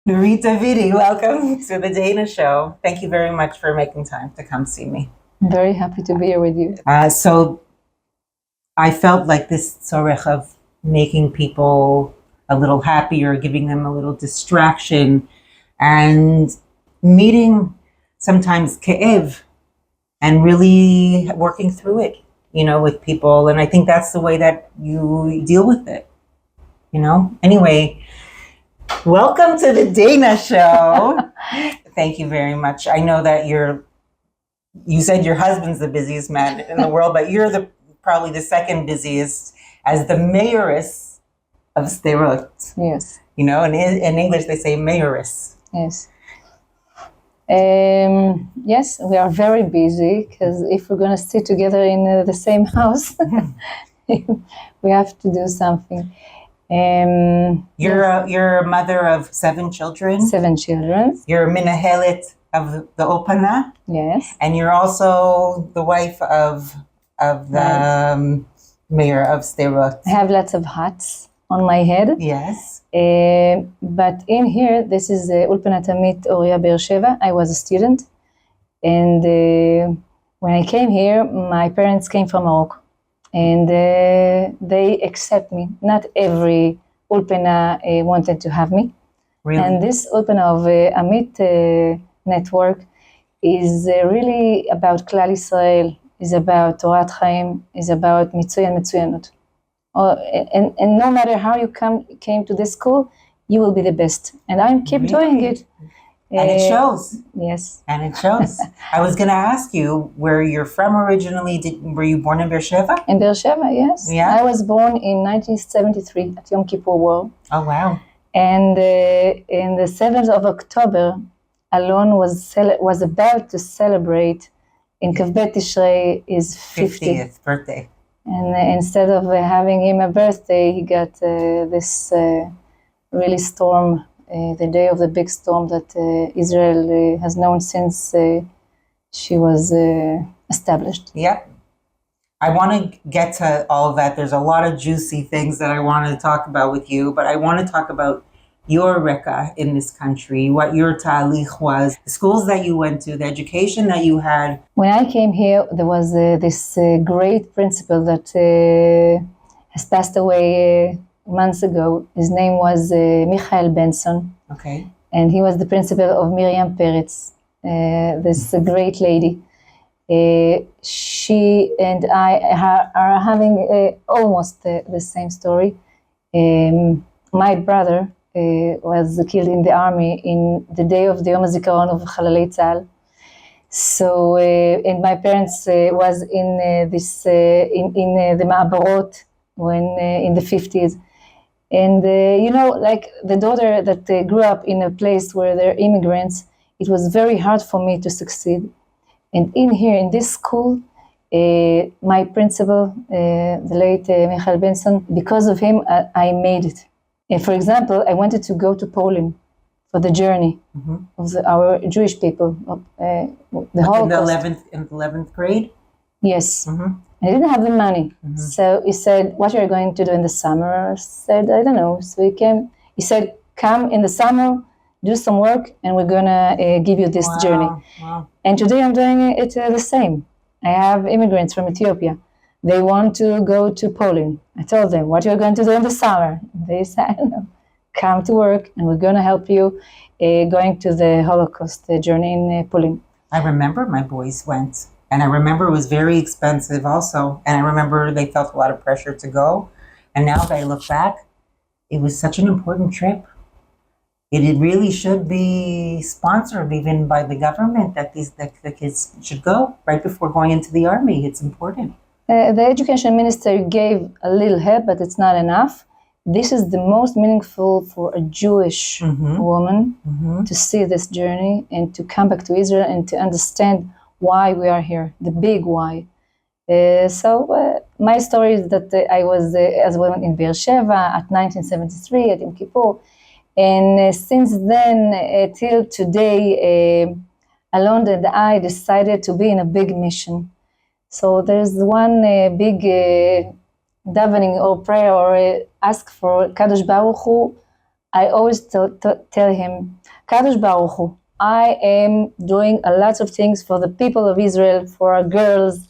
Nurit Davidi, welcome to the Dayna show. Thank you very much for making time to come see me. I'm very happy to be here with you. So I felt like this tzorech of making people a little happier, giving them a little distraction, and meeting sometimes ke'ev and really working through it, with people. And I think that's the way that you deal with it, Anyway, welcome to the Dayna show. Thank you very much. I know that you said your husband's the busiest man in the world, but you're probably the second busiest as the mayoress of Sderot. Yes. In English they say mayoress. Yes. Yes, we are very busy because if we're going to sit together in the same house, we have to do something. You're a mother of 7 children. 7 children. You're minahelet of the Opana. Yes. And you're also the wife of the mayor of Sderot. I have lots of hats on my head. Yes. But in here, this is Ulpanat Amit Oria Be'er Sheva. I was a student. And when I came here, my parents came from Morocco. And they accept me. Not every Ulpana wanted to have me. Really? And this Ulpana of Amit network is really about Klal Israel, is about Torat Chaim, is about Mitzui and Mitzuyanut. And no matter how you came to this school, you will be the best. And I keep doing it. And it shows. Yes. And it shows. I was going to ask you where you're from originally. Were you born in Beersheba? In Beersheba, yes. Yeah. I was born in 1973 at Yom Kippur War. Oh, wow. And in the 7th of October, Alon was about to celebrate in Kavbet Tishrei his 50th birthday. And instead of having him a birthday, he got this really storm, the day of the big storm that Israel has known since she was established. Yep. I want to get to all of that. There's a lot of juicy things that I want to talk about with you, but I want to talk about your reka in this country, what your talich was, the schools that you went to, the education that you had. When I came here, there was this great principal that has passed away months ago. His name was Michael Benson. Okay. And he was the principal of Miriam Peretz, this great lady. She and I are having almost the same story. My brother was killed in the army in the day of the Yom HaZikaron of Chalalei Tzahal. So, and my parents was in the Ma'abarot when in the 50s. And, like the daughter that grew up in a place where there are immigrants, it was very hard for me to succeed. And in this school, my principal, the late Michael Benson, because of him, I made it. For example, I wanted to go to Poland for the journey of our Jewish people, the Holocaust. In the 11th grade? Yes. I didn't have the money. So he said, what are you going to do in the summer? I said, I don't know. So he came. He said, come in the summer, do some work, and we're going to give you this journey. Wow. And today I'm doing it the same. I have immigrants from Ethiopia. They want to go to Poland. I told them, what are you going to do in the summer? They said, I don't know. Come to work, and we're going to help you going to the Holocaust journey in Poland. I remember my boys went. And I remember it was very expensive also. And I remember they felt a lot of pressure to go. And now that I look back, it was such an important trip. It really should be sponsored even by the government that the kids should go right before going into the army. It's important. The education minister gave a little help, but it's not enough. This is the most meaningful for a Jewish woman to see this journey and to come back to Israel and to understand why we are here, the big why. So my story is that I was as well in Beersheba at 1973 at Yom Kippur. And since then till today, Alon and I decided to be in a big mission. So there's one big davening or prayer or ask for Kadosh Baruch Hu, I always tell him, Kadosh Baruch Hu, I am doing a lot of things for the people of Israel, for our girls.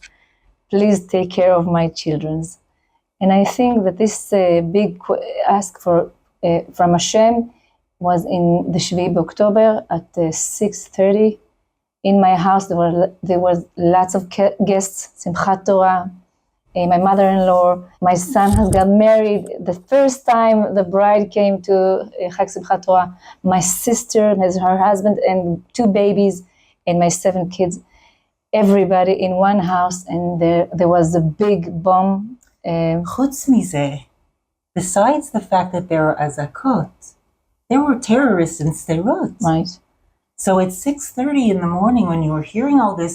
Please take care of my children. And I think that this big ask from Hashem was in the 7th of October at 6:30. In my house, there was lots of guests, Simchat Torah, my mother-in-law, my son has got married. The first time the bride came to Chag Simchat Torah, my sister has her husband and 2 babies and my 7 kids. Everybody in one house, and there was a big bomb. Chutz mizeh, besides the fact that there are azakot, there were terrorists in Sderot. Right. So at 6:30 in the morning, when you were hearing all this,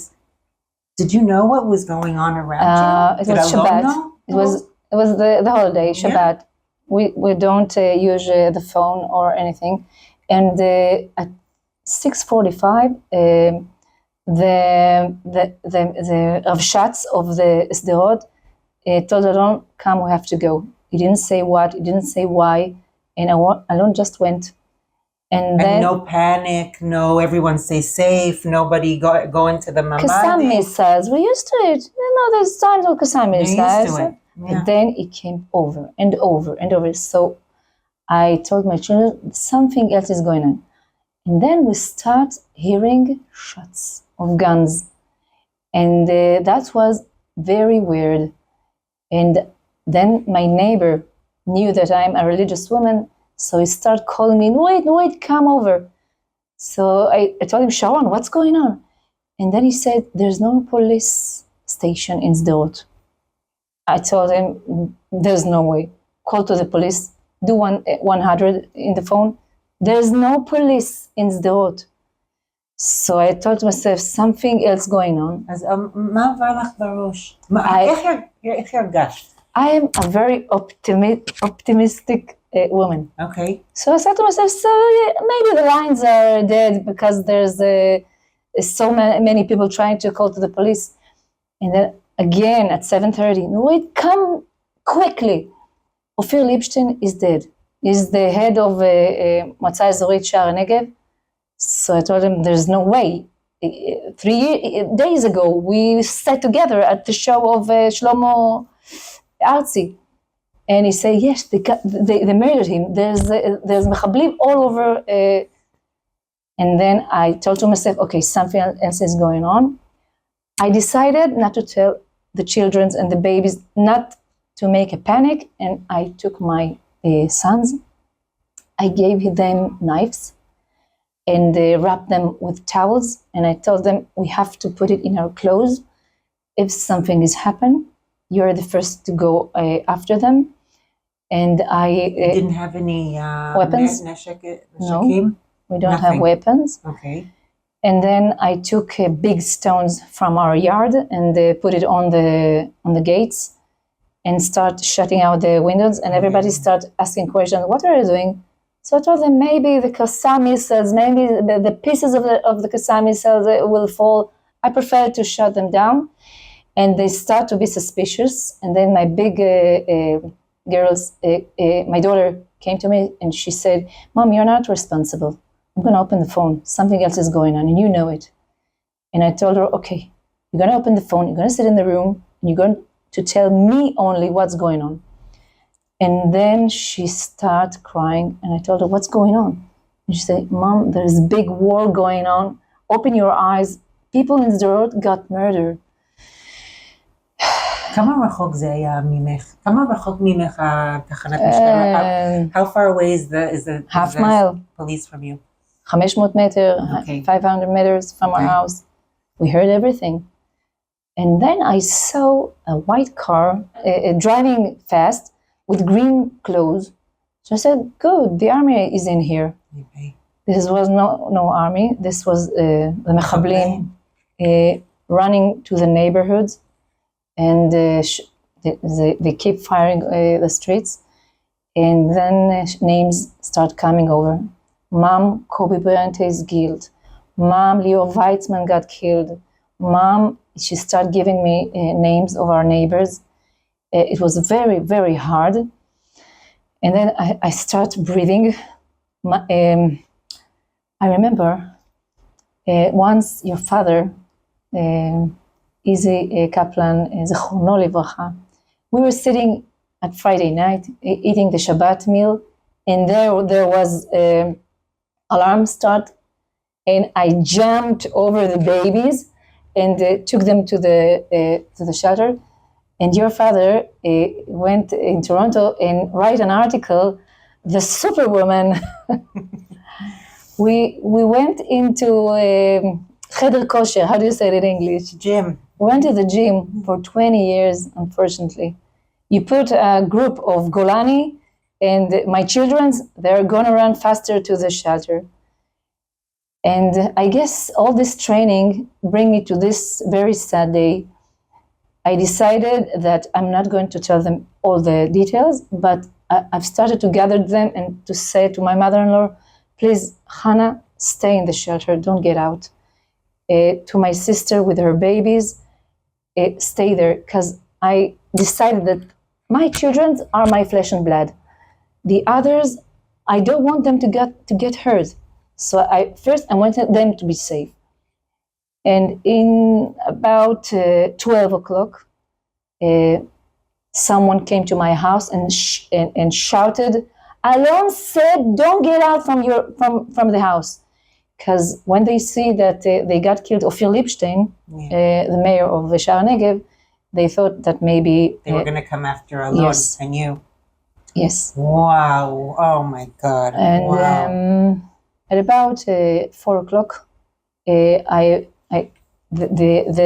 did you know what was going on around you? It was Shabbat. It was the holiday, Shabbat. Yeah. We don't use the phone or anything. And at 6:45, the Rav Shatz of the Sderot told Alon, come, we have to go. He didn't say what, he didn't say why, and Alon just went. And then no panic, no everyone stay safe, nobody go into the mamadi. Qassam missiles, we used to it. There's times of Qassam missiles. Yeah. But then it came over and over and over. So I told my children, something else is going on. And then we start hearing shots of guns. And that was very weird. And then my neighbor knew that I'm a religious woman, so he started calling me, wait, come over. So I told him, Sharon, what's going on? And then he said, there's no police station in Sderot. I told him, there's no way. Call to the police, do 100 in the phone. There's no police in Sderot. So I told myself, something else going on. מה עבר לך בראש? איך הרגשת? I am a very optimistic woman. Okay. So I said to myself, so maybe the lines are dead because there's so many people trying to call to the police. And then again at 7:30, wait, come quickly. Ophir Lipstein is dead. He's the head of Motza Ezorit Sha'ar Negev. So I told him, there's no way. 3 days ago, we sat together at the show of Shlomo Artzi. And he said, yes, they murdered him. There's mechablim all over. And then I told to myself, okay, something else is going on. I decided not to tell the children and the babies, not to make a panic. And I took my sons. I gave them knives and wrapped them with towels. And I told them, we have to put it in our clothes. If something has happened, you're the first to go after them. And I didn't have any weapons. No, we don't have weapons. Okay. And then I took big stones from our yard and put it on the gates and start shutting out the windows. And everybody started asking questions. What are you doing? So I told them, maybe the Qassam missiles, maybe the pieces of the Qassam missiles will fall. I prefer to shut them down. And they start to be suspicious. And then my big girls, my daughter came to me and she said, Mom, you're not responsible. I'm going to open the phone. Something else is going on and you know it. And I told her, okay, you're going to open the phone. You're going to sit in the room and you're going to tell me only what's going on. And then she started crying and I told her, what's going on? And she said, Mom, there's a big war going on. Open your eyes. People in Sderot got murdered. כמה רחוק זה היה ממך? כמה רחוק ממך תחנת משטרה? How far away is the half mile police from you? 500 meters, Okay. 500 meters from our house. We heard everything. And then I saw a white car driving fast with green clothes. So I said, good, the army is in here. Okay. This was no army. This was the mechablim running to the neighborhoods. And they keep firing the streets. And then names start coming over. Mom, Kobe Bryant is killed. Mom, Leo Weitzman got killed. Mom, she started giving me names of our neighbors. It was very, very hard. And then I start breathing I remember once your father, Izzy Kaplan, Zichrono Livracha, we were sitting at Friday night eating the Shabbat meal, and there was alarm start, and I jumped over the babies and took them to the shelter. And your father went in Toronto and write an article, "The Superwoman." we went into Cheder Kosher. How do you say it in English? Gym. We went to the gym for 20 years, unfortunately. You put a group of Golani and my children's, they're going to run faster to the shelter. And I guess all this training bring me to this very sad day. I decided that I'm not going to tell them all the details, but I've started to gather them and to say to my mother-in-law, please, Hannah, stay in the shelter, don't get out. To my sister with her babies, stay there, because I decided that my children are my flesh and blood. The others, I don't want them to get hurt. So I wanted them to be safe. And in about 12 o'clock, someone came to my house and shouted, Alon said, don't get out from the house. Because when they see that they got killed, Ophir Lipstein, the mayor of Sha'ar Negev, they thought that maybe... They were going to come after Alon, yes. And you. Yes. Wow. Oh my God. And wow. At about 4 o'clock, the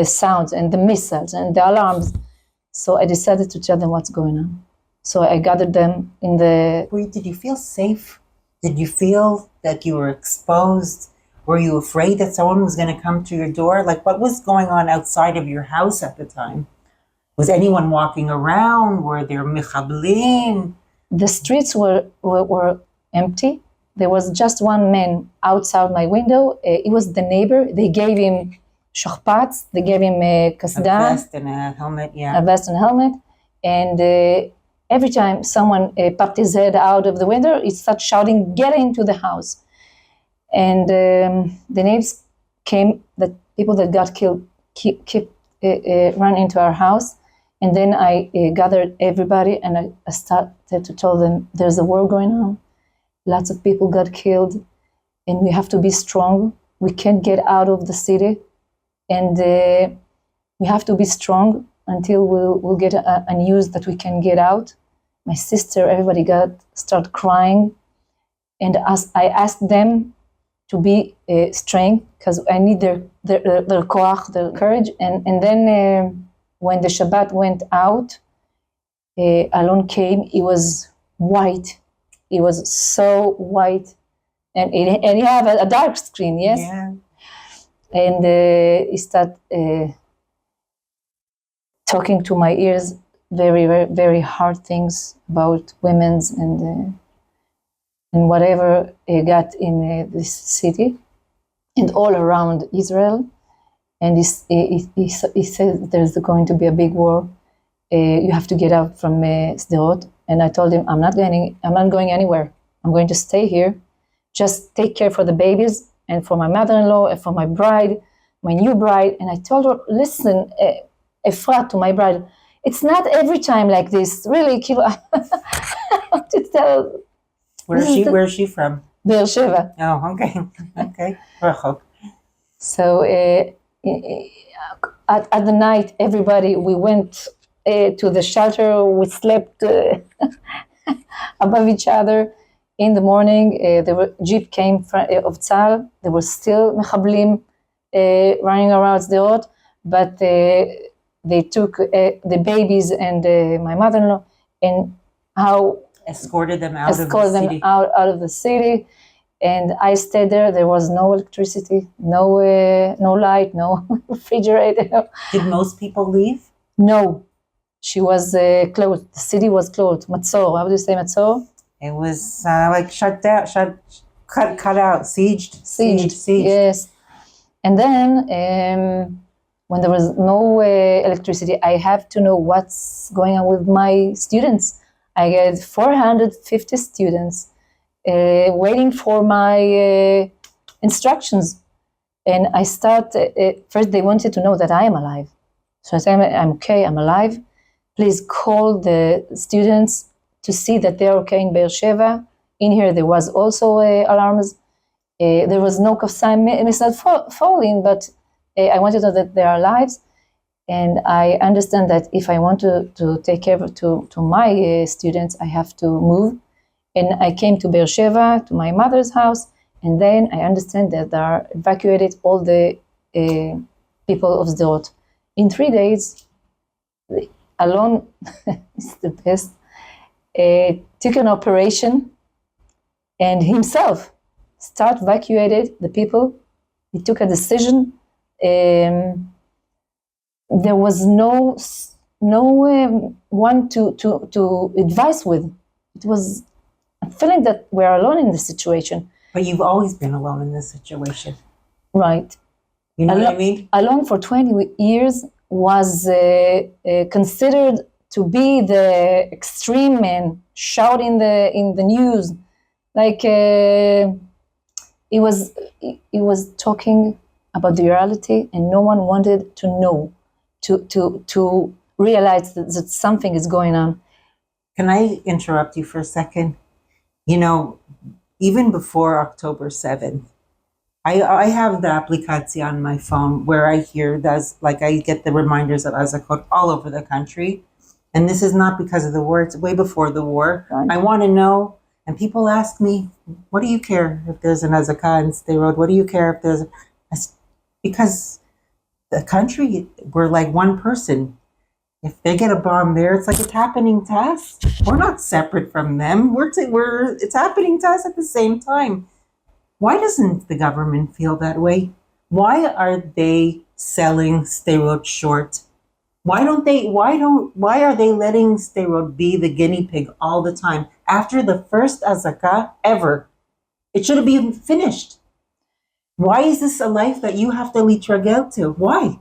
sounds and the missiles and the alarms, so I decided to tell them what's going on. So I gathered them in the... Did you feel safe? Did you feel that you were exposed? Were you afraid that someone was going to come to your door? Like, what was going on outside of your house at the time? Was anyone walking around? Were there mechablim? The streets were empty. There was just one man outside my window. It was the neighbor. They gave him shachpatz. They gave him a kasdan. A vest and a helmet, yeah. A vest and helmet. And every time someone popped his head out of the window, he started shouting, get into the house. And the neighbors came, the people that got killed ran into our house. And then I gathered everybody and I started to tell them there's a war going on. Lots of people got killed and we have to be strong. We can't get out of the city. And we have to be strong until we'll get a news that we can get out. My sister, everybody started crying. And I asked them to be strong because I need their koach, their courage. And then when the Shabbat went out, Alon came, he was white. He was so white. And he had a dark screen, yes? Yeah. And he started talking to my ears very, very, very hard things about women's and whatever he got in this city and all around Israel. And he said there's going to be a big war. You have to get out from Sderot. And I told him, I'm not going anywhere. I'm going to stay here. Just take care for the babies and for my mother-in-law and for my bride, my new bride. And I told her, listen, Efrat, to my bride, it's not every time like this. Really, to tell. Where's she from? Be'er Sheva. Oh, okay. Okay. So at the night, everybody, we went to the shelter. We slept above each other. In the morning, the jeep came of Tzal. There were still mechablim running around Sderot, but they took the babies and my mother-in-law and escorted them out of the city. Out of the city. And I stayed there. There was no electricity, no light, no refrigerator. Did most people leave? No. She was closed. The city was closed. Matzor. How do you say Matzor? It was like shut down, cut out, sieged. Yes. And then when there was no electricity, I have to know what's going on with my students. I had 450 students. waiting for my instructions. And I start, first they wanted to know that I am alive. So I said, I'm okay, I'm alive. Please call the students to see that they're okay in Be'er Sheva. In here there was also alarms. There was no Kafsai missile falling, but I wanted to know that they are alive. And I understand that if I want to take care of to my students, I have to move. And I came to Be'er Sheva, to my mother's house, and then I understand that they are evacuated all the people of Sderot. In 3 days, Alon is the best, took an operation and himself start evacuated the people. He took a decision. There was no one to advise with. It was a feeling that we're alone in this situation. But you've always been alone in this situation. Right. You know what I mean? Alon for 20 years was considered to be the extreme man, shouting in the news. Like he was talking about the reality, and no one wanted to know, to realize that something is going on. Can I interrupt you for a second? You know, even before October 7th, I have the application on my phone where I hear I get the reminders of Azakot all over the country. And this is not because of the war, it's way before the war. Right. I want to know, and people ask me, what do you care if there's an Azakah in Sderot? What do you care if there's because the country, we're like one person. If they get a bomb there, it's like it's happening to us. We're not separate from them. It's happening to us at the same time. Why doesn't the government feel that way? Why are they selling Sderot short? Why are they letting Sderot be the guinea pig all the time? After the first azaka ever, it should have been finished. Why is this a life that you have to litragel to? Why?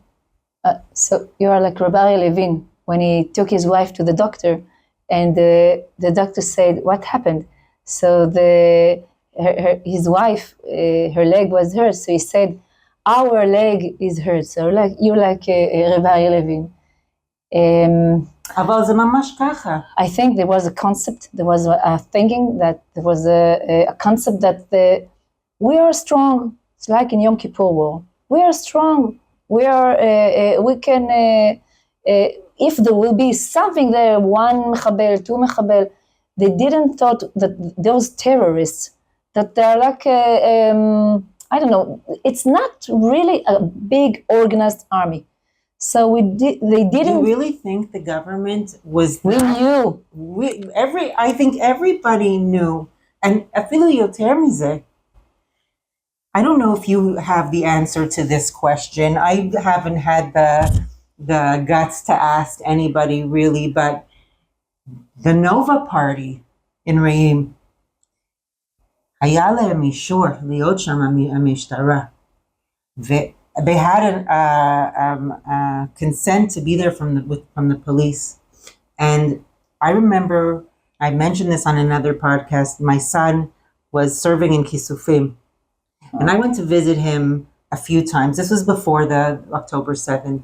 So you are like Rabbi Levin when he took his wife to the doctor, and the doctor said, "What happened?" So his wife, her leg was hurt. So he said, "Our leg is hurt." So you're like Rabbi Levin. אבל זה ממש ככה. I think there was a concept, there was a thinking that there was a concept that we are strong. It's like in Yom Kippur War. We are strong. We can, if there will be something there, one mechabel, two mechabel, they didn't thought that those terrorists, that they're like, I don't know, it's not really a big organized army. So they didn't. You really think the government was? We knew. I think everybody knew, and אפילו יותר מזה. I don't know if you have the answer to this question. I haven't had the guts to ask anybody really, but the Nova Party in Reim, היה להם אישור להיות שם המשטרה, they had a consent to be there from the police. And I remember, I mentioned this on another podcast, my son was serving in Kisufim. And I went to visit him a few times. This was before the October 7th.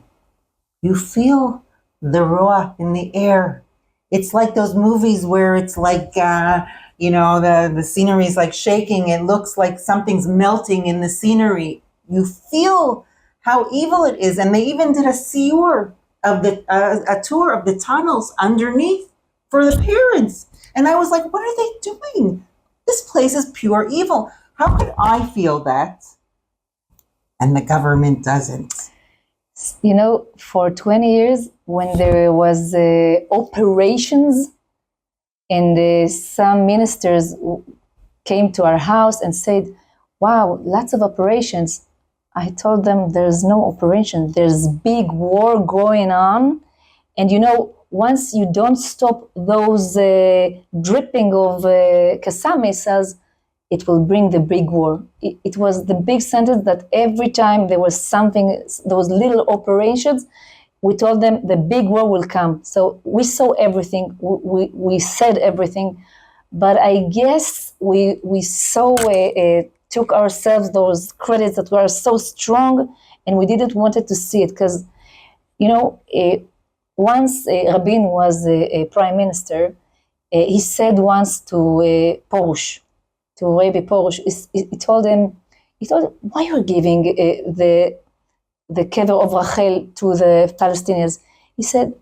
You feel the roa in the air. It's like those movies where it's like, the scenery is like shaking. It looks like something's melting in the scenery. You feel how evil it is. And they even did a tour of the tunnels underneath for the parents. And I was like, what are they doing? This place is pure evil. How could I feel that? And the government doesn't. You know, for 20 years, when there was operations, and some ministers came to our house and said, wow, lots of operations. I told them there's no operation. There's big war going on. And once you don't stop those dripping of Qassam missiles, it will bring the big war. It was the big sentence that every time there was something, those little operations, we told them the big war will come. So we saw everything, we said everything, But I guess we so took ourselves those credits that were so strong, and we didn't wanted to see it because, once Rabin was a prime minister, he said once to Porush, to Rabbi Porush, he told him, why you're giving the kever of Rachel to the Palestinians? He said,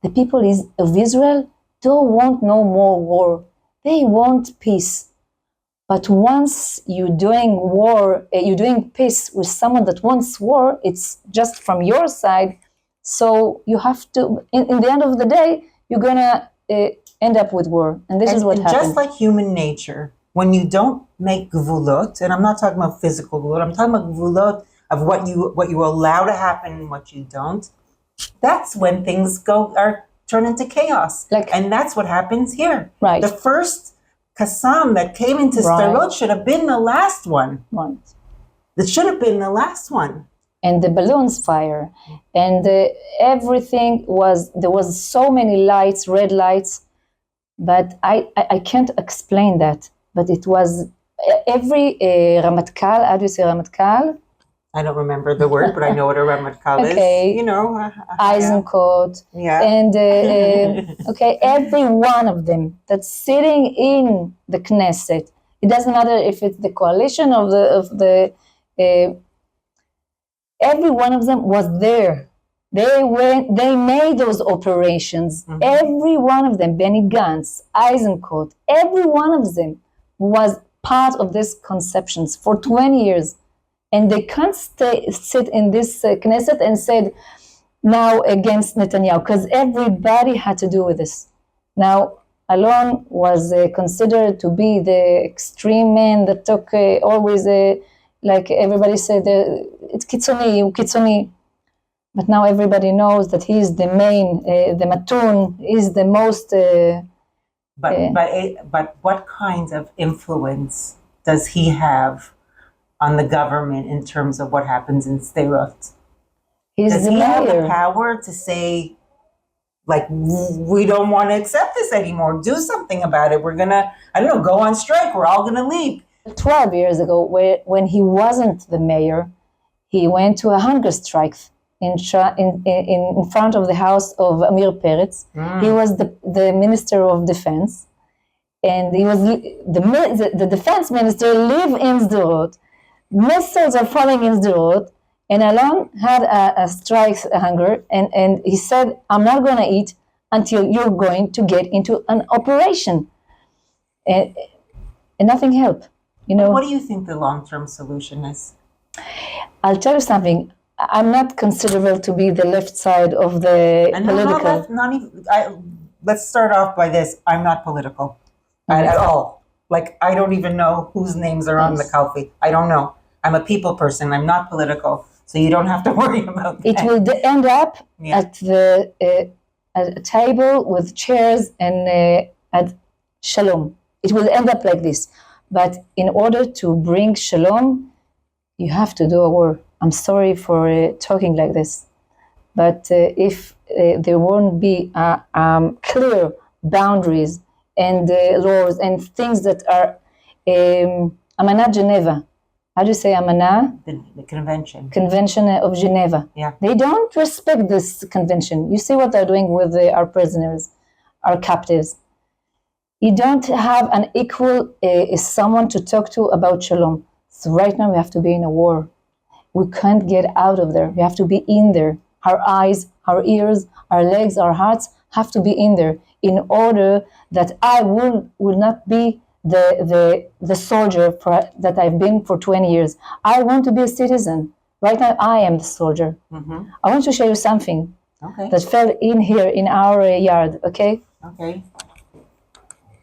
the people of Israel don't want no more war. They want peace. But once you're doing war, you're doing peace with someone that wants war, it's just from your side. So you have to, in the end of the day, you're gonna end up with war. And this is what happened. Just like human nature, when you don't make gvulot, and I'm not talking about physical gvulot, I'm talking about gvulot of what you allow to happen and what you don't, that's when things turn into chaos. And that's what happens here. Right. The first Qassam that came into Sderot should have been the last one. Right. It should have been the last one. And the balloons fire, and everything there was so many lights, red lights, but I can't explain that. But it was every Ramatkal, how do you say Ramatkal? I don't remember the word, but I know what a Ramatkal is. Eisenkot. Yeah. And every one of them that's sitting in the Knesset. It doesn't matter if it's the coalition of the every one of them was there. They made those operations. Mm-hmm. Every one of them, Benny Gantz, Eisenkot, every one of them was part of these conceptions for 20 years. And they can't sit in this Knesset and said, now against Netanyahu, because everybody had to do with this. Now, Alon was considered to be the extreme man that took always, like everybody said, it's Kitzoni. But now everybody knows that he is the main, the matun, is the most... But what kind of influence does he have on the government in terms of what happens in Sderot? Does he have the power to say, like, we don't want to accept this anymore, do something about it, we're gonna, I don't know, go on strike, we're all gonna leave? 12 years ago, when he wasn't the mayor, he went to a hunger strike in front of the house of Amir Peretz. He was the Minister of Defense, and he was the defense minister lived in Sderot. Missiles are falling in Sderot, and Alon had a strike, a hunger, and he said, I'm not going to eat until you're going to get into an operation. And nothing helped. What do you think the long-term solution is? I'll tell you something. I'm not considerable to be the left side of the political. Let's start off by this. I'm not political at all. Like, I don't even know whose names are on the Kalfi. I don't know. I'm a people person. I'm not political. So you don't have to worry about that. It will end up at a table with chairs and at shalom. It will end up like this. But in order to bring shalom, you have to do a war. I'm sorry for talking like this. But if there won't be clear boundaries and laws and things that are Amanat Geneva. How do you say Amanat? The convention. Convention of Geneva. Yeah. They don't respect this convention. You see what they're doing with our prisoners, our captives. You don't have an equal someone to talk to about shalom. So right now we have to be in a war. We can't get out of there. We have to be in there. Our eyes, our ears, our legs, our hearts have to be in there in order that I will not be the soldier that I've been for 20 years. I want to be a citizen. Right now I am the soldier. Mm-hmm. I want to show you something that fell in here in our yard, okay? Okay.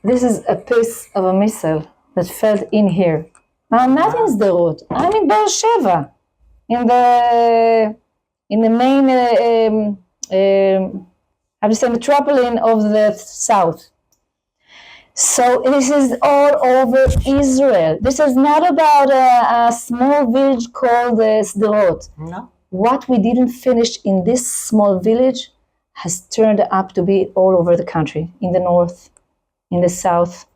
This is a piece of a missile that fell in here. Now I'm not in Sderot. I'm in Be'er Sheva, in the main how to say metropolitan of the south. So this is all over Israel. This is not about a small village called Sderot. No. What we didn't finish in this small village has turned up to be all over the country, in the north, in the south,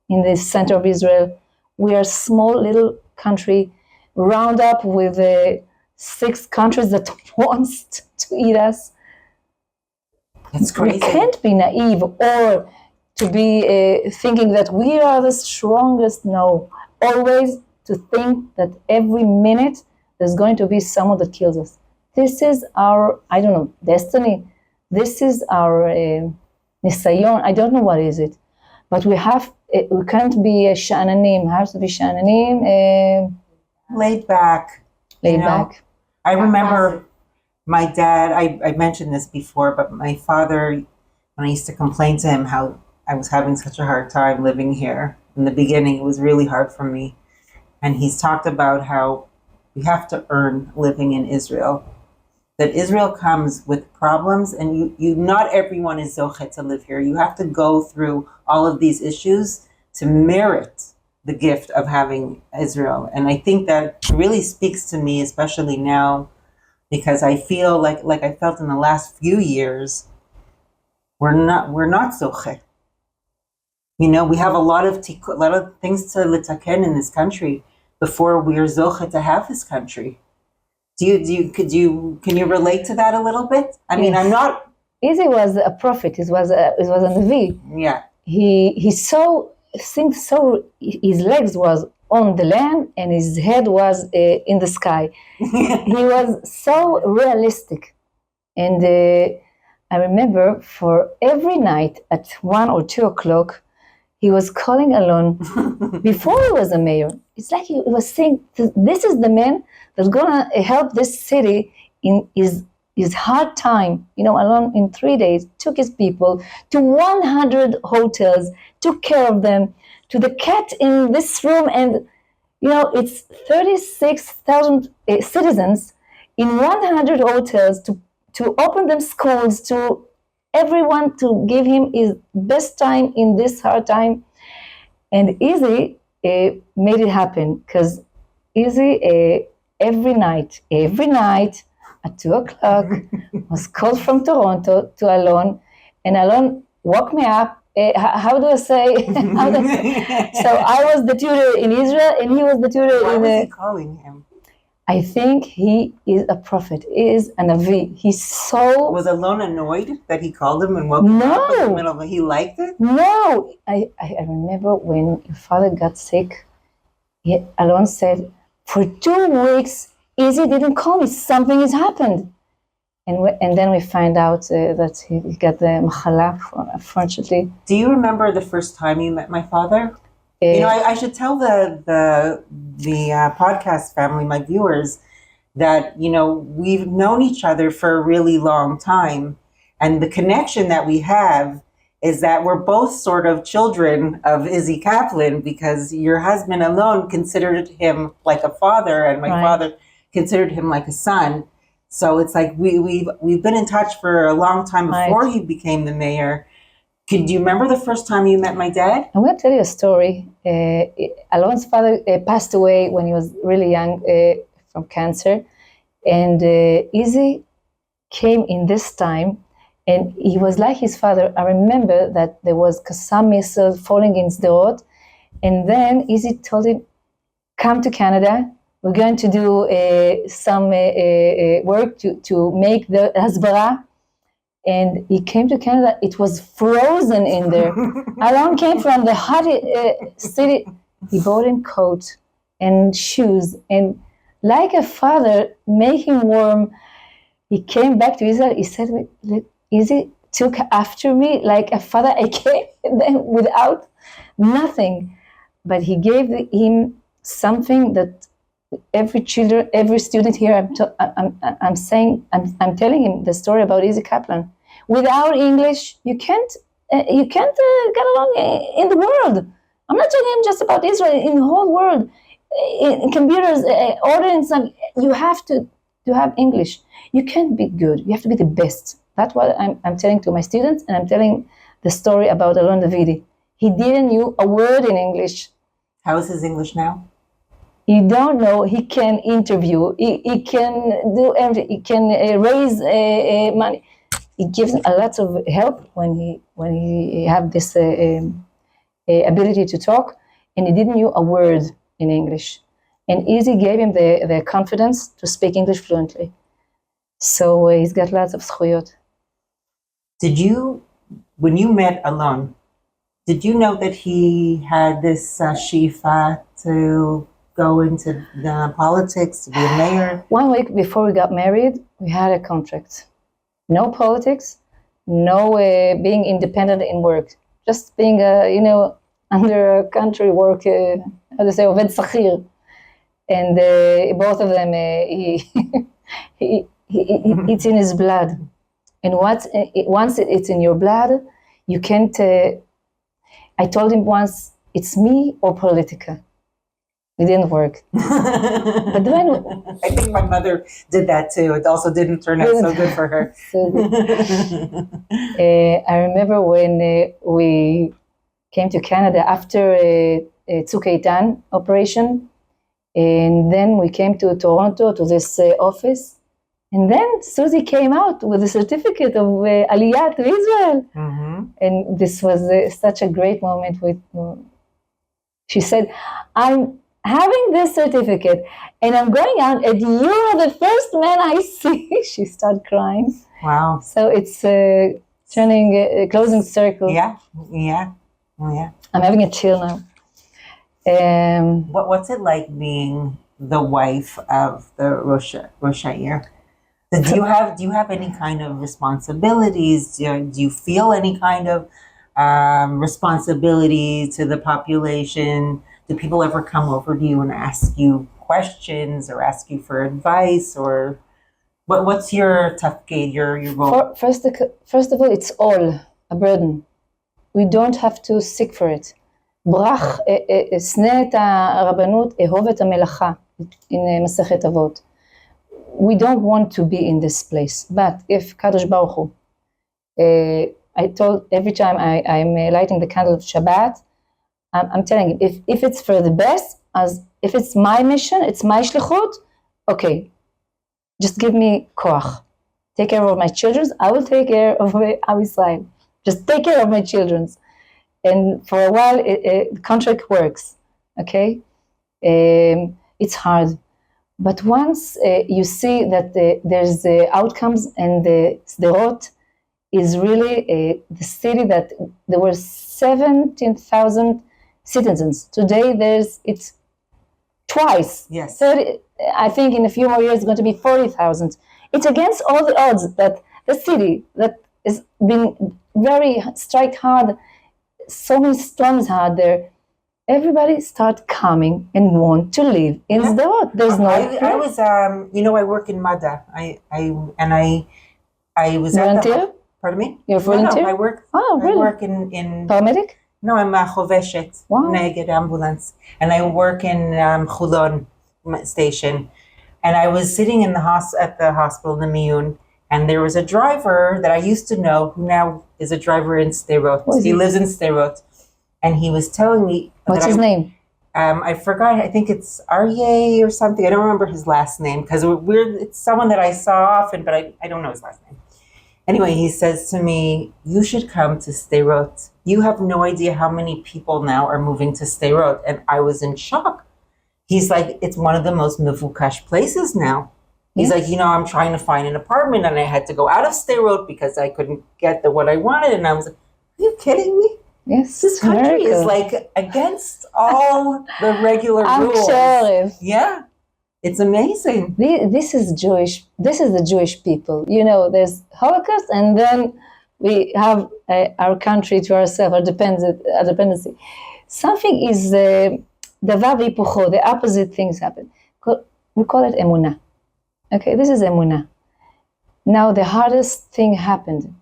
in the center of Israel. We are a small little country, round up with 6 countries that wants to eat us. It's crazy. We can't be naive or to be thinking that we are the strongest. No, always to think that every minute there's going to be someone that kills us. This is our, I don't know, destiny. This is our nisayon. I don't know what is it, but we can't be sha'ananim. We have to be sha'ananim. Laid back. Laid back. I remember my dad, I mentioned this before, but my father, when I used to complain to him how I was having such a hard time living here, in the beginning it was really hard for me. And he's talked about how we have to earn living in Israel. That Israel comes with problems, and you not everyone is zochet to live here. You have to go through all of these issues to merit the gift of having Israel. And I think that really speaks to me, especially now, because I feel like I felt in the last few years, we're not zochet. We have a lot of things to litaken in this country before we are zochet to have this country. Can you relate to that a little bit? I mean, I'm not. Izzy was a prophet. He was a Navi. Yeah. He saw things. So his legs was on the land and his head was in the sky. He was so realistic, and I remember for every night at 1 or 2 o'clock, he was calling Alon before he was a mayor. It's like he was saying, "This is the man that's gonna help this city in his hard time." Alon in 3 days took his people to 100 hotels, took care of them, to the cat in this room, and it's 36,000 citizens in 100 hotels to open them schools, to everyone, to give him his best time in this hard time. And Izzy made it happen, because Izzy every night at 2 o'clock was called from Toronto to Alon, and Alon woke me up. How do I say? So I was the tutor in Israel, and he was the tutor Why in was he calling him? I think he is a prophet. He is a Navi. He's so... Was Alon annoyed that he called him and woke him up in the middle of it? He liked it? No. I remember when your father got sick, Alon said, for 2 weeks, Izzy didn't call me. Something has happened. And then we find out that he got the machala, unfortunately. Do you remember the first time you met my father? I should tell the podcast family, my viewers, that we've known each other for a really long time, and the connection that we have is that we're both sort of children of Izzy Kaplan, because your husband Alon considered him like a father, and my father considered him like a son. So it's like we've been in touch for a long time before he became the mayor. Do you remember the first time you met my dad? I'm going to tell you a story. Alon's father passed away when he was really young from cancer. And Izzy came in this time, and he was like his father. I remember that there was Qassam missile falling in Sderot, and then Izzy told him, come to Canada. We're going to do some work to make the hasbara. And he came to Canada. It was frozen in there. Alon came from the hot city. He bought him coat and shoes, and like a father making warm, he came back to Israel. He said, Izzy took after me like a father. I came then without nothing, but he gave him something that every student here, I'm telling him the story about Izzy Kaplan. Without English, you can't get along in the world. I'm not talking just about Israel, in the whole world. In computers, ordinance, you have to have English. You can't be good. You have to be the best. That's what I'm telling to my students, and I'm telling the story about Alon Davidi. He didn't know a word in English. How is his English now? You don't know. He can interview. He can do everything. He can raise money. He gives a lot of help when he have this ability to talk, and he didn't know a word in English. And Izzy gave him the confidence to speak English fluently. So he's got lots of zchuyot. Did you, when you met Alon, did you know that he had this shifa to go into the politics, to be a mayor? 1 week before we got married, we had a contract. No politics, no being independent in work, just being under a country work, how to say, עובד שכיר. And both of them, it's in his blood. And once it's in your blood, you can't, I told him once, it's me or politica. It didn't work. But then I think my mother did that too. It also didn't turn out so good for her. So I remember when we came to Canada after a Tzuk Eitan operation, and then we came to Toronto to this office, and then Susie came out with a certificate of Aliyah to Israel. Mm-hmm. And this was such a great moment. She said, I'm having this certificate and I'm going out and you are the first man I see. She started crying. Wow. So it's turning a closing circle. Yeah. I'm having a chill now. What's it like being the wife of the Rosh Ha'ir? Do you have any kind of responsibilities? Do you feel any kind of responsibility to the population? Do people ever come over to you and ask you questions or ask you for advice, or what's your tafkid, your role? First of all, it's all a burden. We don't have to seek for it. ברח, שנא את הרבנות, אהוב את המלאכה, in מסכת אבות. We don't want to be in this place, but if Kadosh Baruch Hu, I told every time I'm lighting the candle of Shabbat, I'm telling him, if it's for the best, as if it's my mission, it's my shlichut, okay, just give me koach. Take care of my children, I will take care of Am Yisrael. Just take care of my children. And for a while, the contract works, okay? It's hard. But once you see that there's outcomes, and the Sderot is really the city that there were 17,000 citizens. Today it's twice. Yes. 30, I think in a few more years it's going to be 40,000. It's against all the odds that the city that has been very strike hard, so many storms out there, everybody start coming and want to live in Sderot. There's no. I was, I work in Mada. I was volunteer. Pardon me? You're volunteer. No, I work. Oh, really? I work in paramedic. No, I'm a choveshet, neged ambulance, and I work in Chulon station. And I was sitting in at the hospital in the Miyun, and there was a driver that I used to know who now is a driver in Sderot. He lives in Sderot, and he was telling me. What's his name? I forgot. I think it's Aryeh or something. I don't remember his last name because it's someone that I saw often, but I don't know his last name. Anyway, he says to me, "You should come to Sderot. You have no idea how many people now are moving to Sderot," and I was in shock. He's like, "It's one of the most mevukash places now." He's like, I'm trying to find an apartment, and I had to go out of Sderot because I couldn't get what I wanted, and I was like, "Are you kidding me?" Yes, this country is like against all the regular rules. Sure. Yeah, it's amazing. This is Jewish. This is the Jewish people. There's Holocaust, and then we have our country to ourselves, our dependency. Something is davar v'hipucho. The opposite things happen. We call it emunah. Okay, this is emunah. Now the hardest thing happened.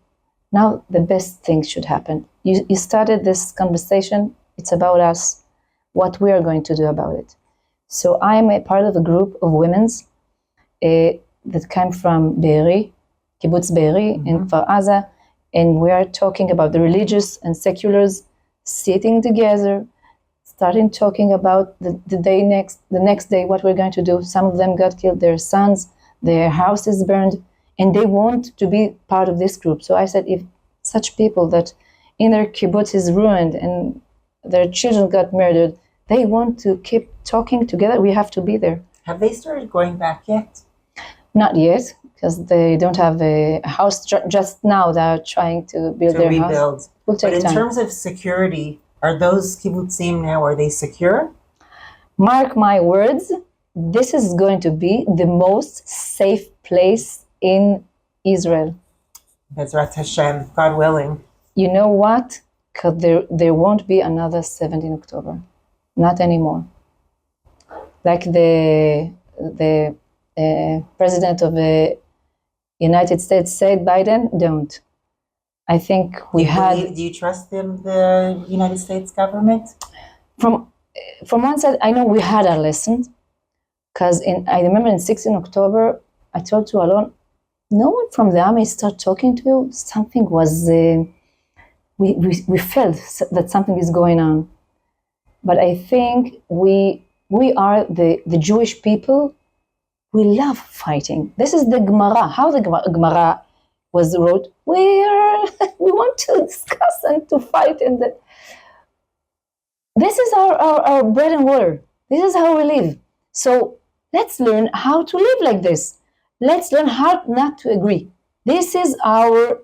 Now the best thing should happen. You started this conversation. It's about us, what we are going to do about it. So I'm a part of a group of women's that came from Be'eri, Kibbutz Be'eri in Kfar Aza, and we are talking about the religious and seculars sitting together, starting talking about the next day what we're going to do. Some of them got killed, their sons, their houses burned, and they want to be part of this group. So I said, if such people that in their kibbutz is ruined and their children got murdered. They want to keep talking together. We have to be there. Have they started going back yet? Not yet, because they don't have a house. Just now they're trying to build To their rebuild. house. Will take But in time. terms of security, are those kibbutzim now, are they secure? Mark my words, this is going to be the most safe place in Israel. Bezrat Hashem, God willing. You know what? Because there won't be another 17 October. Not anymore. Like the president of the United States said, Biden, don't. I think do you trust them, the United States government? From one side, I know we had our lessons, because I remember in 16 October, I told to Alon, no one from the army started talking to you. Something was, we felt that something is going on. But I think we are the Jewish people. We love fighting. This is the Gemara. How the Gemara was wrote. We want to discuss and to fight. This is our bread and water. This is how we live. So let's learn how to live like this. Let's learn how not to agree. This is our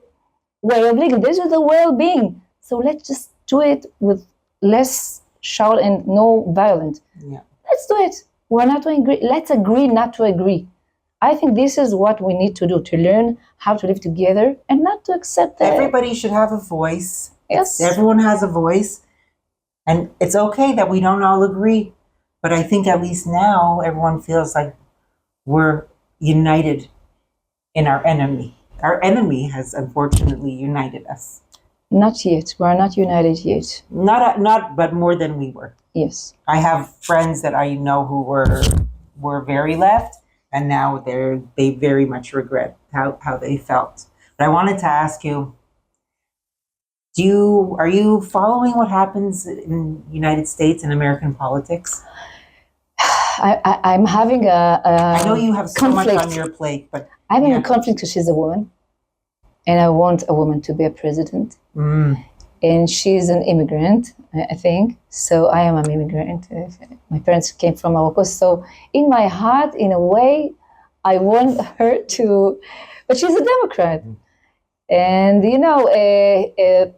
way of living. This is the well-being. So let's just do it with less shout and no violence. Yeah. Let's do it. We're not to agree. Let's agree not to agree. I think this is what we need to do, to learn how to live together and not to accept that. Everybody should have a voice. Yes. Everyone has a voice. And it's okay that we don't all agree. But I think at least now everyone feels like we're united in our enemy. Our enemy has unfortunately united us. Not yet. We're not united yet. Not, but more than we were. Yes. I have friends that I know who were very left, and now they very much regret how they felt. But I wanted to ask you, are you following what happens in the United States and American politics? I'm having I know you have so conflict. much on your plate, but I'm in a conflict because she's a woman, and I want a woman to be a president. And she's an immigrant, I think. So I am an immigrant. My parents came from Morocco. So in my heart, in a way, I want her to, but she's a Democrat. And you know, I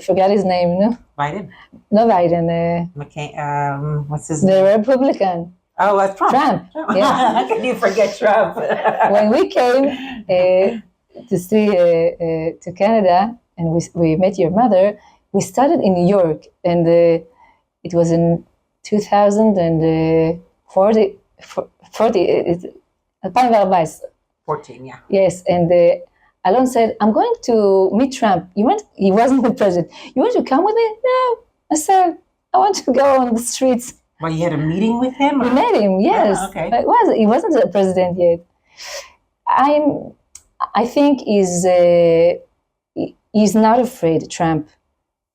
forgot his name, no? Biden? No, Biden. What's his name? The Republican. Oh, that's Trump. Trump. Yeah. How can you forget Trump? When we came to see to Canada, and we met your mother, we started in New York, and it was in 2014. 14, yeah. Yes, and Alon said, I'm going to meet Trump. He wasn't the president. You want to come with me? No. I said, I want to go on the streets. Well, you had a meeting with him? We met him, yes. Yeah, okay. But he wasn't the president yet. I think he's not afraid, Trump.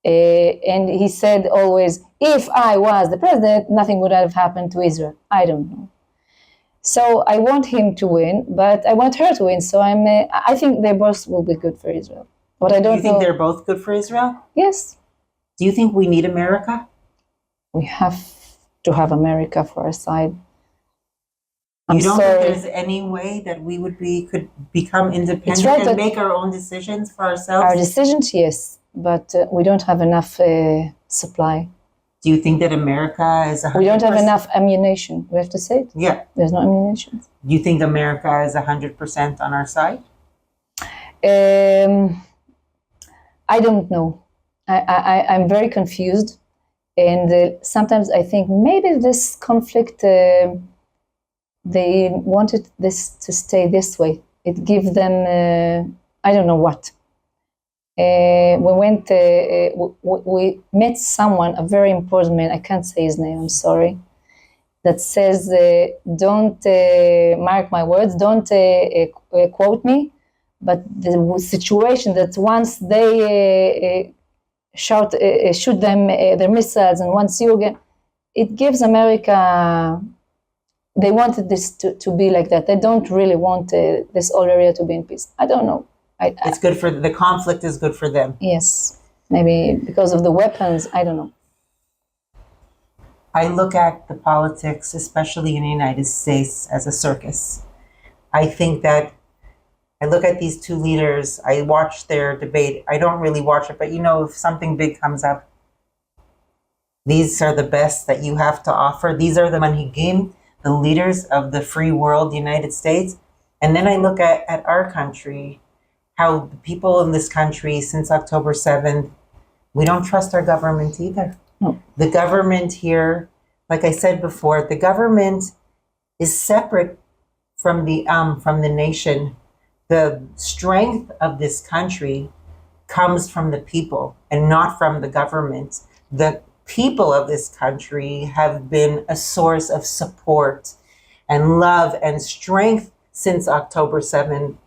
And he said always, if I was the president, nothing would have happened to Israel. I don't know. So I want him to win, but I want her to win. So I think they both will be good for Israel. But I don't know. Do you think they're both good for Israel? Yes. Do you think we need America? We have to have America for our side. You don't think there's any way that we could become independent and make our own decisions for ourselves? Our decisions, yes, but we don't have enough supply. Do you think that America is 100%? We don't have enough ammunition. We have to say it. Yeah. There's no ammunition. Do you think America is 100% on our side? I don't know. I'm very confused. And sometimes I think maybe this conflict, they wanted this to stay this way. It gives them, I don't know what. We met someone, a very important man, I can't say his name, I'm sorry, that says, don't mark my words, don't quote me, but the situation that once they shoot them their missiles and once you again, it gives America, they wanted this to be like that. They don't really want this whole area to be in peace. I don't know. It's good for the conflict is good for them. Yes. Maybe because of the weapons, I don't know. I look at the politics, especially in the United States, as a circus. I think that I look at these two leaders, I watch their debate. I don't really watch it, but if something big comes up, these are the best that you have to offer. These are the manhigim, the leaders of the free world, the United States. And then I look at our country, how the people in this country since October 7th, we don't trust our government either. No. The government here, like I said before, the government is separate from the nation. The strength of this country comes from the people and not from the government. The people of this country have been a source of support and love and strength since October 7th.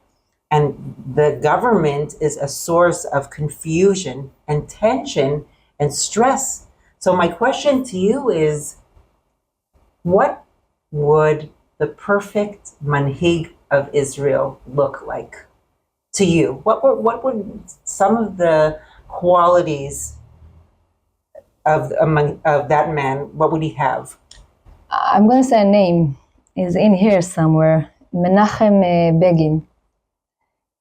And the government is a source of confusion and tension and stress. So my question to you is, what would the perfect manhig of Israel look like to you? What would some of the qualities of that man, what would he have? I'm going to say a name. Is in here somewhere. Menachem Begin.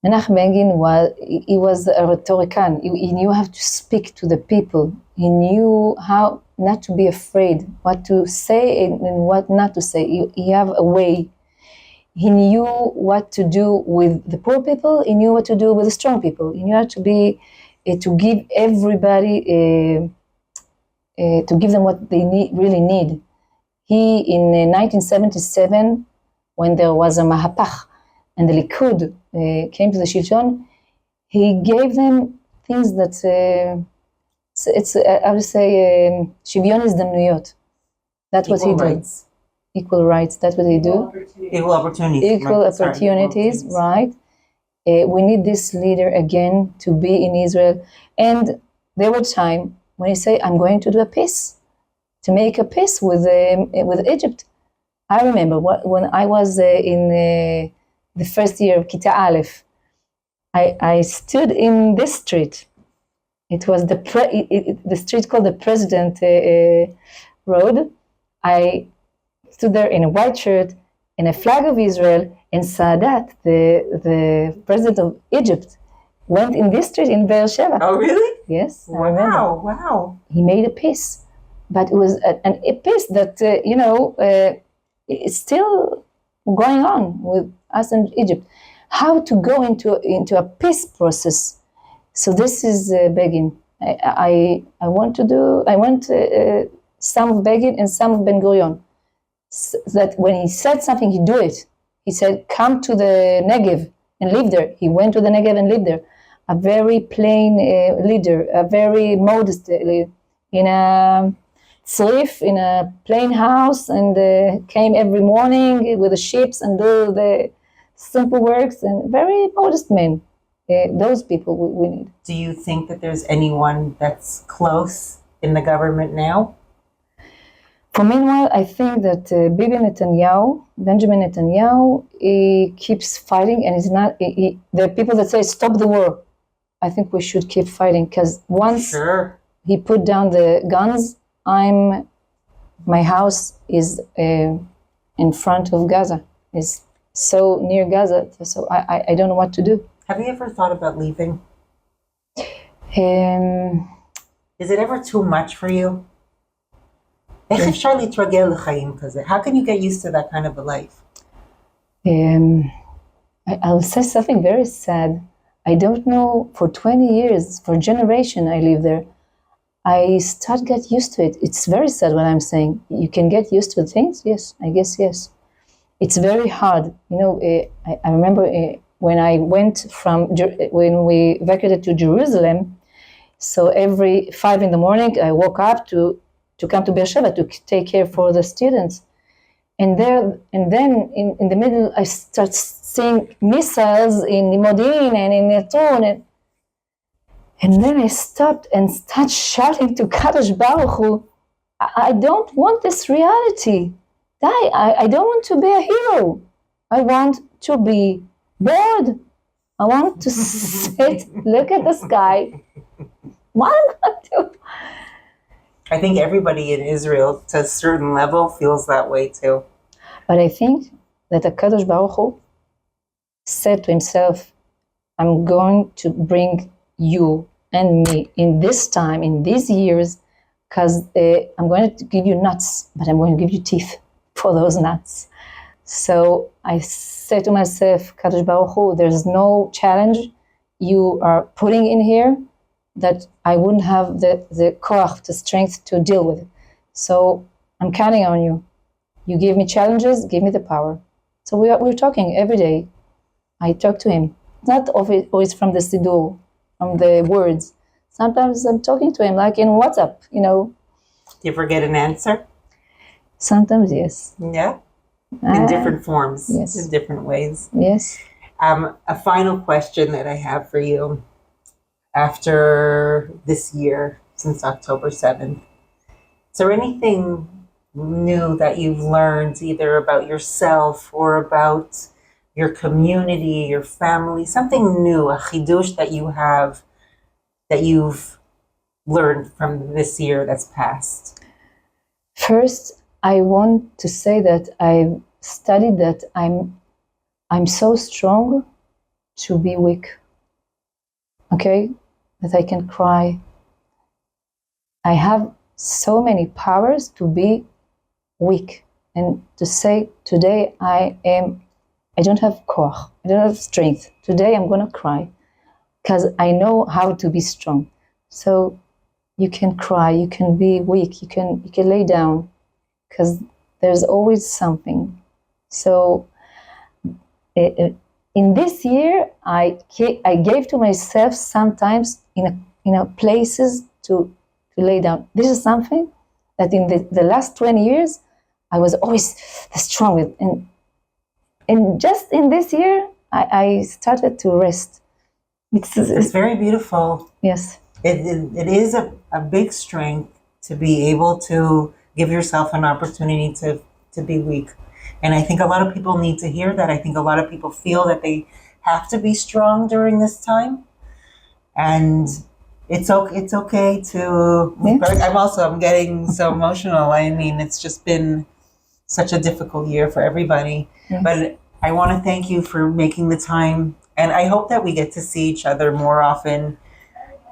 Menachem Begin was a rhetorician. He knew how to speak to the people. He knew how not to be afraid, what to say and what not to say. He have a way. He knew what to do with the poor people. He knew what to do with the strong people. He knew how to be to give everybody to give them what they really need. He in 1977, when there was a mahapach and the Likud came to the Shilton, he gave them things that it's I would say shivyon izdanuyot. That's what he did. Equal rights. That's what they do. Equal opportunities. Equal opportunities, right? We need this leader again to be in Israel. And there was time when he said, "I'm going to do a peace, to make a peace with Egypt." I remember when I was in the first year of Kita Aleph, I stood in this street. It was the street called the President Road. I stood there in a white shirt, in a flag of Israel, and Sadat, the president of Egypt, went in this street in Beersheba. Oh, really? Yes, wow, I remember. Wow. He made a peace, but it was a peace that, is still going on with us and Egypt. How to go into a peace process. So this is Begin. I want some of Begin and some of Ben Gurion. So that when he said something, he do it. He said, "Come to the Negev and live there." He went to the Negev and lived there. A very plain leader, a very modest leader, in a tzrif, in a plain house, and came every morning with the sheep and do the simple works, and very modest men. Those people we need. Do you think that there's anyone that's close in the government now? For meanwhile, I think that Benjamin Netanyahu, he keeps fighting, and he's not. There are people that say stop the war. I think we should keep fighting, because once he put down the guns, my house is in front of Gaza. It's so near Gaza, so I don't know what to do. Have you ever thought about leaving? Is it ever too much for you? How can you get used to that kind of a life? I'll say something very sad. I don't know, for 20 years, for a generation I live there. I start get used to it. It's very sad what I'm saying. You can get used to things? Yes, I guess yes. It's very hard. I remember when I went when we evacuated to Jerusalem, so every 5 in the morning I woke up to come to Beersheba to take care for the students. And then in the middle I start seeing missiles in Modi'in and in Netun, and then I stopped and started shouting to Kadosh Baruch Hu, I don't want this reality. I don't want to be a hero. I want to be bored. I want to sit, look at the sky, What am I going to do? I think everybody in Israel, to a certain level, feels that way too. But I think that HaKadosh Baruch Hu said to himself, I'm going to bring you and me in this time, in these years, because I'm going to give you nuts, but I'm going to give you teeth for those nuts. So I said to myself, Kadosh Baruch Hu, there's no challenge you are putting in here that I wouldn't have the koach, the strength to deal with it. So I'm counting on you. You give me challenges, give me the power. So we're talking every day. I talk to him. Not always from the Siddur, from the words. Sometimes I'm talking to him like in WhatsApp, Do you ever get an answer? Sometimes, yes. Yeah? In different forms, yes. in different ways. Yes. A final question that I have for you. After this year, since October 7th, is there anything new that you've learned either about yourself or about your community, your family, something new, a chidush that you have, that you've learned from this year that's passed? First, I want to say that I've studied that I'm so strong to be weak. Okay? That I can cry. I have so many powers to be weak and to say today I don't have koach, I don't have strength. Today I'm gonna cry because I know how to be strong. So you can cry, you can be weak, you can lay down because there's always something. So in this year, I gave to myself sometimes in places to lay down. This is something that in the last 20 years, I was always strong with. And just in this year, I started to rest. It's very beautiful. Yes. It is a big strength to be able to give yourself an opportunity to be weak. And I think a lot of people need to hear that. I think a lot of people feel that they have to be strong during this time. And it's okay to... Yeah. I'm getting so emotional. I mean, it's just been such a difficult year for everybody. Yes. But I want to thank you for making the time. And I hope that we get to see each other more often.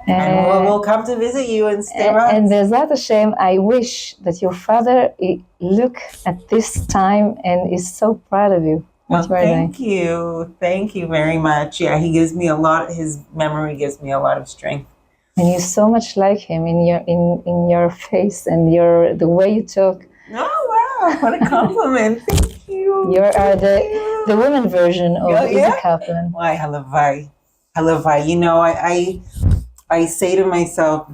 And we'll come to visit you in Sderot. And Bezrat Hashem, I wish that your father look at this time and is so proud of you. Well, thank you. Thank you very much. Yeah, his memory gives me a lot of strength. And you're so much like him in your face and the way you talk. Oh, wow. What a compliment. Thank you. You are the woman version of Izzy Kaplan. Why, halavai. I say to myself,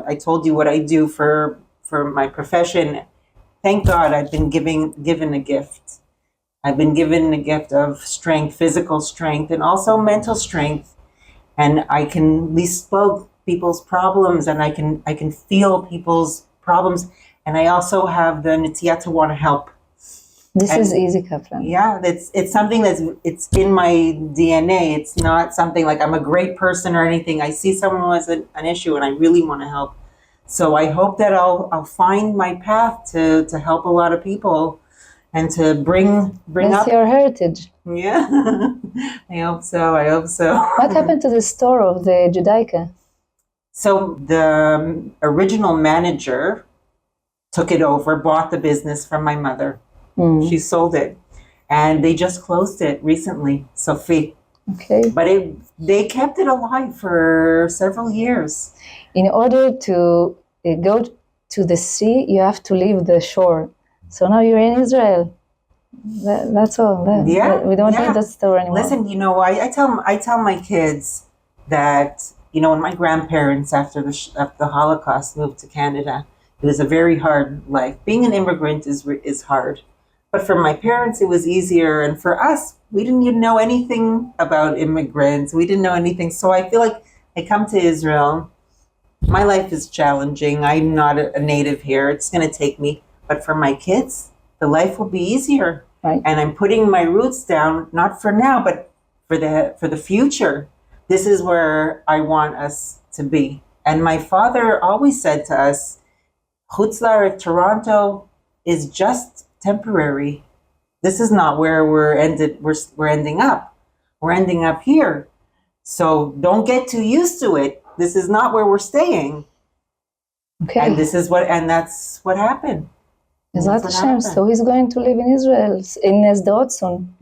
I told you what I do for my profession. Thank God I've been given a gift. I've been given a gift of strength, physical strength, and also mental strength. And I can at least spoke people's problems, and I can feel people's problems. And I also have the netiyah to want to help. This is Izzy Kaplan. Yeah, it's something it's in my DNA. It's not something like I'm a great person or anything. I see someone who has an issue and I really want to help. So I hope that I'll find my path to help a lot of people and to bring That's up your heritage. Yeah. I hope so. What happened to the store of the Judaica? So the original manager took it over, bought the business from my mother. She sold it, and they just closed it recently, Sophie. Okay. But they kept it alive for several years. In order to go to the sea, you have to leave the shore. So now you're in Israel. That's all. We don't need the store anymore. Listen, I tell my kids that when my grandparents after the Holocaust moved to Canada, it was a very hard life. Being an immigrant is hard. But for my parents, it was easier. And for us, we didn't even know anything about immigrants. We didn't know anything. So I feel like I come to Israel. My life is challenging. I'm not a native here. It's going to take me. But for my kids, the life will be easier. Right. And I'm putting my roots down, not for now, but for the future. This is where I want us to be. And my father always said to us, Chutz La'aretz, Toronto is just temporary. This is not where we're ending up. We're ending up here. So don't get too used to it. This is not where we're staying. Okay. And that's what happened. Bezrat Hashem. So he's going to live in Israel, in Sderot soon.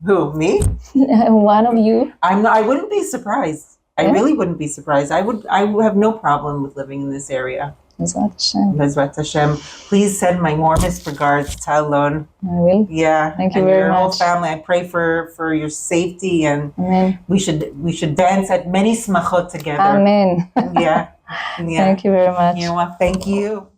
Who, me? One of you. I wouldn't be surprised. I really wouldn't be surprised. I would have no problem with living in this area. Bezrat Hashem. Bezrat Hashem. Please send my warmest regards to Alon. I will. Yeah. Thank you very much. And your whole much. family. I pray for your safety, and Amen. we should dance at many smachot together. Amen. Yeah. Thank you very much. Thank you.